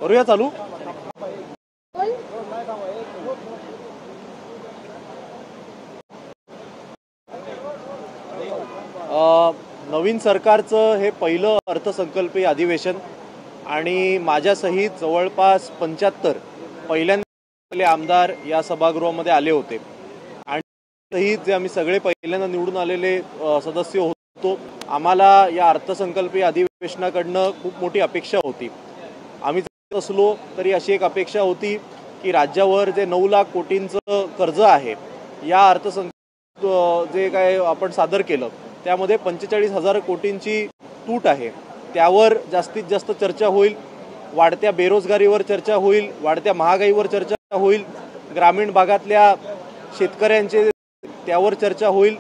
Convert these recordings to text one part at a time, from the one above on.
करूया चालू। नवीन सरकारचं हे पहिलं अर्थसंकल्पीय अधिवेशन आणि माझ्यासहित जवळपास 75 पहिल्यांदा आमदार या सभागृहामध्ये आले होते आणि जे आम्ही सगळे पहिल्यांदा निवडून आलेले सदस्य होतो। आम्हाला या अर्थसंकल्पीय अधिवेशनाकडनं खूप मोठी अपेक्षा होती। आम्ही असलो तरी अशी एक अपेक्षा होती की राज्यावर जे 9 लाख कोटींचं कर्ज आहे या अर्थसंकल्प जे काय आपण सादर केलं त्यामध्ये 45,000 कोटींची तूट आहे, त्यावर जास्तीत जास्त चर्चा होईल। वाढत्या बेरोजगारीवर चर्चा होईल, वाढत्या महागाईवर चर्चा होईल, ग्रामीण भागातल्या शेतकऱ्यांचे त्यावर चर्चा होईल,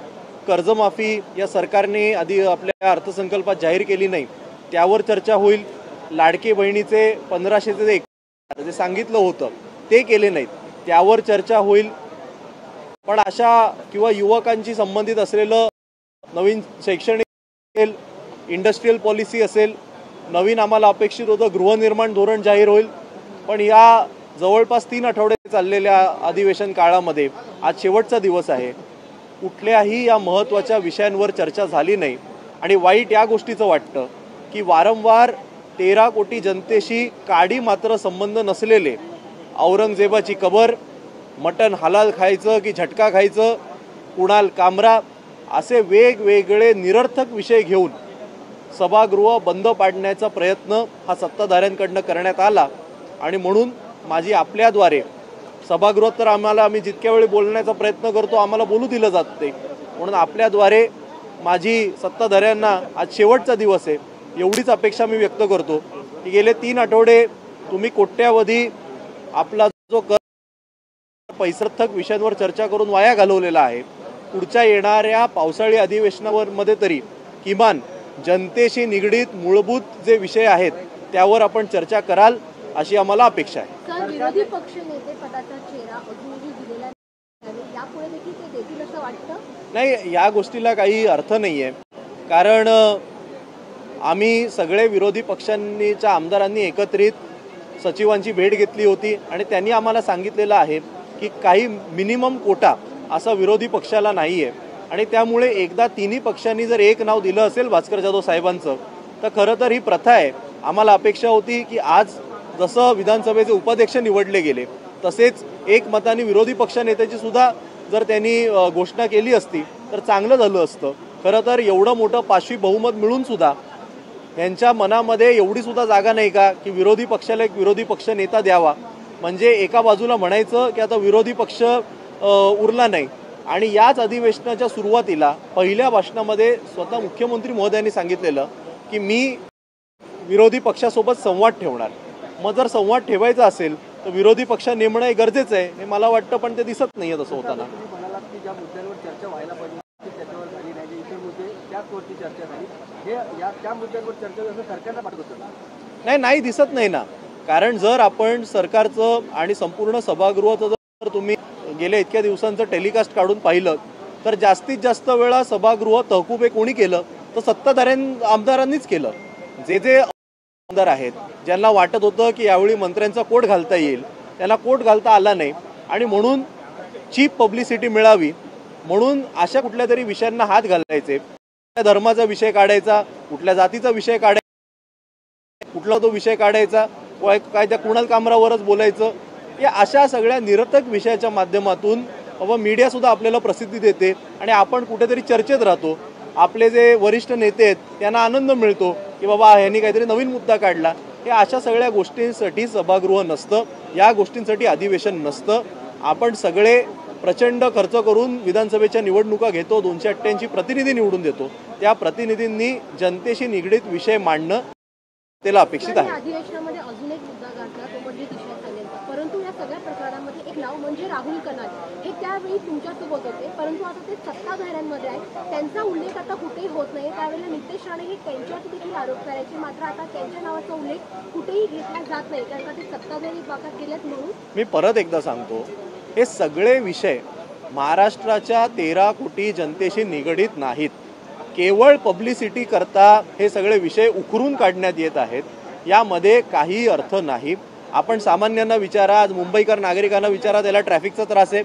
कर्जमाफी या सरकारने आधी आपल्या अर्थसंकल्पात जाहीर केली नाही त्यावर चर्चा होईल, लाडके बहिणीचे 1500चे जे सांगितलं होतं ते केले नाहीत त्यावर चर्चा होईल। पण अशा किंवा युवकांशी संबंधित असलेलं नवीन शैक्षणिक असेल, इंडस्ट्रियल पॉलिसी असेल, नवीन आम्हाला अपेक्षित होतं गृहनिर्माण धोरण जाहीर होईल। पण या जवळपास 3 आठवडे चाललेल्या अधिवेशन काळामध्ये आज शेवटचा दिवस आहे, कुठल्याही या महत्त्वाच्या विषयांवर चर्चा झाली नाही। आणि वाईट या गोष्टीचं वाटतं की वारंवार 13 कोटी जनतेशी काडी मात्र संबंध नसलेले औरंगजेबाची कबर, मटण हलाल खायचं की झटका खायचं, कुणाल कामरा असे वेगवेगळे निरर्थक विषय घेऊन सभागृह बंद पाडण्याचा प्रयत्न हा सत्ताधाऱ्यांकडनं करण्यात आला। आणि म्हणून माझी आपल्याद्वारे सभागृहात तर आम्ही जितक्या वेळी बोलण्याचा प्रयत्न करतो आम्हाला बोलू दिलं जात नाही, म्हणून आपल्याद्वारे माझी सत्ताधाऱ्यांना आज शेवटचा दिवस आहे एवढीच अपेक्षा मी व्यक्त करतो की गेले 3 आठवडे तुम्ही कोट्यावधी आपला जो पैसार्थक विषयांवर चर्चा करून वाया घालवलेला आहे, पुढच्या येणाऱ्या पावसाळी अधिवेशनामध्ये तरी किमान जनतेशी निगडीत मूलभूत जे विषय आहेत त्यावर आपण चर्चा कराल अशी आम्हाला अपेक्षा आहे। विरोधी पक्ष नेते पदाचा चेहरा अजूनही दिलेला नाही, यापुढे देखील ते देतील असं वाटतं? नाही, या गोष्टीला काही अर्थ नाही आहे, कारण आम्ही सगळे विरोधी पक्षांच्या आमदारांनी एकत्रित सचिवांची भेट घेतली होती आणि त्यांनी आम्हाला सांगितलेलं आहे की काही मिनिमम कोटा असा विरोधी पक्षाला नाही आहे आणि त्यामुळे एकदा तिन्ही पक्षांनी जर एक नाव दिलं असेल भास्कर जाधव साहेबांचं तर खरं तर ही प्रथा आहे। आम्हाला अपेक्षा होती की आज जसं विधानसभेचे उपाध्यक्ष निवडले गेले तसेच एक मताने विरोधी पक्षनेत्याची सुद्धा जर त्यांनी घोषणा केली असती तर चांगलं झालं असतं। खरं तर एवढं मोठं पाशवी बहुमत मिळून सुद्धा यांच्या मनामध्ये एवढी सुद्धा जागा नाही का की विरोधी पक्षाला एक विरोधी पक्ष नेता द्यावा, म्हणजे एका बाजूला म्हणायचं की आता विरोधी पक्ष उरला नाही। आणि याच अधिवेशनाच्या सुरुवातीला पहिल्या भाषणामध्ये स्वतः मुख्यमंत्री महोदयांनी सांगितलेलं की मी विरोधी पक्षासोबत संवाद ठेवणार। मग जर संवाद ठेवायचा असेल तर विरोधी पक्ष नेमणं हे गरजेचं आहे हे मला वाटतं, पण ते दिसत नाहीये तसं होताना। ज्या मुद्द्यांवर चर्चा व्हायला पाहिजे त्याच्यावर झाली नाही, इतर मुद्दे त्याचवरती चर्चा झाली, हे त्या मुद्द्यांवर चर्चा सरकारला पाठवत होतं नाही दिसत नाही ना, कारण जर आपण सरकारचं आणि संपूर्ण सभागृहाचं जर तुम्ही गेल्या इतक्या दिवसांचं टेलिकास्ट काढून पाहिलं तर जास्तीत जास्त वेळा सभागृह तहकूब हे कोणी केलं तर आमदारांनीच केलं। जे आमदार आहेत ज्यांना वाटत होतं की यावेळी मंत्र्यांचा कोट घालता येईल त्यांना कोट घालता आला नाही आणि म्हणून चीप पब्लिसिटी मिळावी म्हणून अशा कुठल्या तरी विषयांना हात घालायचे, कुठल्या धर्माचा विषय काढायचा, कुठल्या जातीचा विषय काढायचा, कुठला तो विषय काढायचा, काय त्या कुणाल कामरावरच बोलायचं, या अशा सगळ्या निरर्थक विषयाच्या माध्यमातून मीडिया सुद्धा आपल्याला प्रसिद्धी देते आणि आपण कुठेतरी चर्चेत राहतो। आपले जे वरिष्ठ नेते आहेत त्यांना आनंद मिळतो की बाबा यांनी काहीतरी नवीन मुद्दा काढला। हे अशा सगळ्या गोष्टींसाठी सभागृह नसतं, या गोष्टींसाठी अधिवेशन नसतं। आपण सगळे प्रचंड खर्च करून विधानसभेच्या निवडणुका घेतो, 288 प्रतिनिधी निवडून देतो, त्या प्रतिनिधींनी जनतेशी निगडीत विषय मांडणं त्याला अपेक्षित आहे। अधिवेशनामध्ये अजून एक मुद्दा गाठला तो म्हणजे दिशा सैलेंचा, परंतु या सगळ्या प्रकरणामध्ये एक नाव म्हणजे राहुल कनाल हे त्यावेळी तुमच्यासोबत होते, परंतु आता ते सत्ताधाऱ्यांमध्ये आहे, त्यांचा उल्लेख आता कुठेही होत नाही। त्यावेळेला नितेश राणे हे त्यांच्यावर देखील आरोप करायचे, मात्र आता त्यांच्या नावाचा उल्लेख कुठेही घेतला जात नाही कारण का ते सत्ताधारी भागात गेलेत। म्हणून मी परत एकदा सांगतो, हे सगळे विषय महाराष्ट्राच्या 13 कोटी जनतेशी निगडीत नाहीत, केवळ पब्लिसिटी करता हे सगळे विषय उकरून काढण्यात येत आहेत, यामध्ये काही अर्थ नाही। आपण सामान्यांना विचारा, आज मुंबईकर नागरिकांना विचारा, त्याला ट्रॅफिकचा त्रास आहे,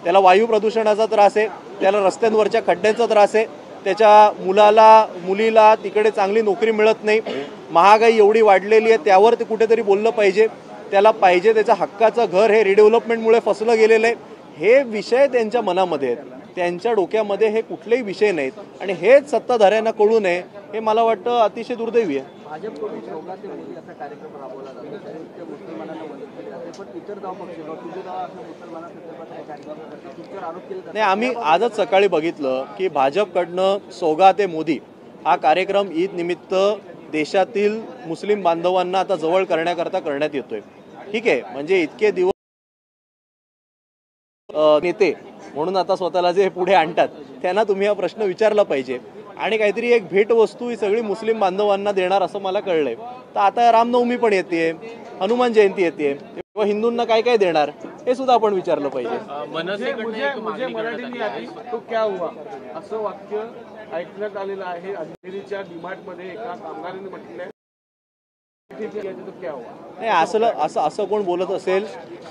त्याला वायू प्रदूषणाचा त्रास आहे, त्याला रस्त्यांवरच्या खड्ड्यांचा त्रास आहे, त्याच्या मुलीला तिकडे चांगली नोकरी मिळत नाही, महागाई एवढी वाढलेली आहे, त्यावर ते कुठेतरी बोललं पाहिजे. त्याला पाहिजे त्याच्या हक्काचं घर, हे रिडेव्हलपमेंटमुळे फसलं गेलेलं आहे. हे विषय त्यांच्या मनामध्ये आहेत, त्यांच्या डोक्यामध्ये हे कुठलेही विषय नाहीत आणि हेच सत्ताधाऱ्यांना कळू नये हे मला वाटतं अतिशय दुर्दैवी आहे. भाजपकडून सोगा ते मोदी असा कार्यक्रम राबवला जातो, त्या मुसलमानांना मदत केली जाते, पण इतर गाव पक्ष तुझे गाव असं मुसलमानांसंदर्भात कार्यक्रम करतात, तुमच्यावर आरोप केले जातात. नाही, आम्ही आजच सकाळी बघितलं की भाजपकडनं सोगा ते मोदी हा कार्यक्रम ईद निमित्त देशातील मुस्लिम बांधवांना आता जवळ करण्याकरता करण्यात येतोय. ठीक आहे, म्हणजे इतके दिवस नेते म्हणून आता स्वतःला जे पुढे आणतात त्यांना तुम्ही हा प्रश्न विचारला पाहिजे आणि काहीतरी एक भेटवस्तू ही सगळी मुस्लिम बांधवांना देणार असं मला कळलंय. तर आता रामनवमी पण येते, हनुमान जयंती येते, तेव्हा हिंदूंना काय काय देणार हे सुद्धा आपण विचारलं पाहिजे. मुझे मराठी में आती तो क्या हुआ असं वाक्य ऐकण्यात आलेलं आहे. अंधेरीच्या डीमार्टमध्ये एका कामगाराने म्हटलेलं आहे तो क्या हुआ. नाही, असं कोण बोलत असेल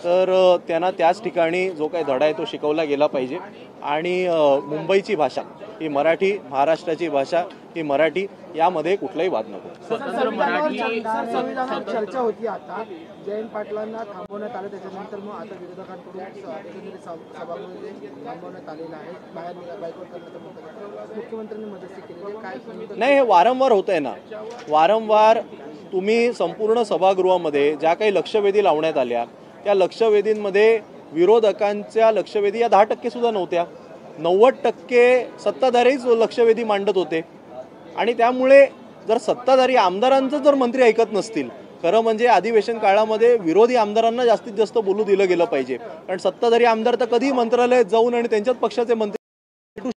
तर त्यांना त्याच ठिकाणी जो काही धडा आहे तो शिकवला गेला पाहिजे. आणि मुंबईची भाषा ही मराठी, महाराष्ट्राची भाषा ही मराठी, यामध्ये कुठलाही वाद नको. संविधानावर चर्चा होती, आता जयंत पाटलांना थांबवण्यात आलं, त्याच्यानंतर मग आता विरोधकांकडून एकंदरीत सभागृह थांबवण्यात आलेलं आहे, बाहेर बायकॉट करण्याचं म्हणतात, मुख्यमंत्र्यांनी मदत केलेली काय. नाही, हे वारंवार होत आहे ना, वारंवार तुम्ही संपूर्ण सभागृहामध्ये ज्या काही लक्षवेधी लावण्यात आल्या त्या लक्षवेधींमध्ये विरोधकांच्या लक्षवेधी या 10% सुद्धा नव्हत्या. 90% सत्ताधारीच लक्षवेधी मांडत होते. आणि त्यामुळे जर सत्ताधारी आमदारांचं जर मंत्री ऐकत नसतील, खरं म्हणजे अधिवेशन काळामध्ये विरोधी आमदारांना जास्तीत जास्त बोलू दिलं गेलं पाहिजे. कारण सत्ताधारी आमदार तर कधीही मंत्रालयात जाऊन आणि त्यांच्याच पक्षाचे मंत्री,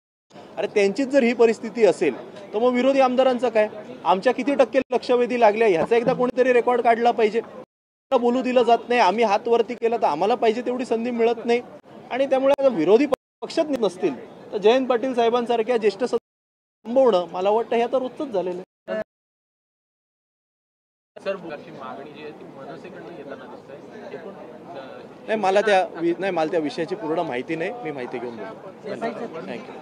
अरे त्यांचीच जर ही परिस्थिती असेल तर मग विरोधी आमदारांचं काय. आमच्या किती टक्के लक्षवेधी लागल्या ह्याचा एकदा कोणीतरी रेकॉर्ड काढला पाहिजे. बोलू दिलं जात नाही, आम्ही हात वरती केला तर आम्हाला पाहिजे तेवढी संधी मिळत नाही. आणि त्यामुळे विरोधी पक्षात नसतील तर जयंत पाटील साहेबांसारख्या ज्येष्ठ सदस्य थांबवणं मला वाटतं हे आता रोजच झालेलं आहे. नाही, मला त्या विषयाची पूर्ण माहिती नाही, मी माहिती घेऊन बोलतो. थँक्यू.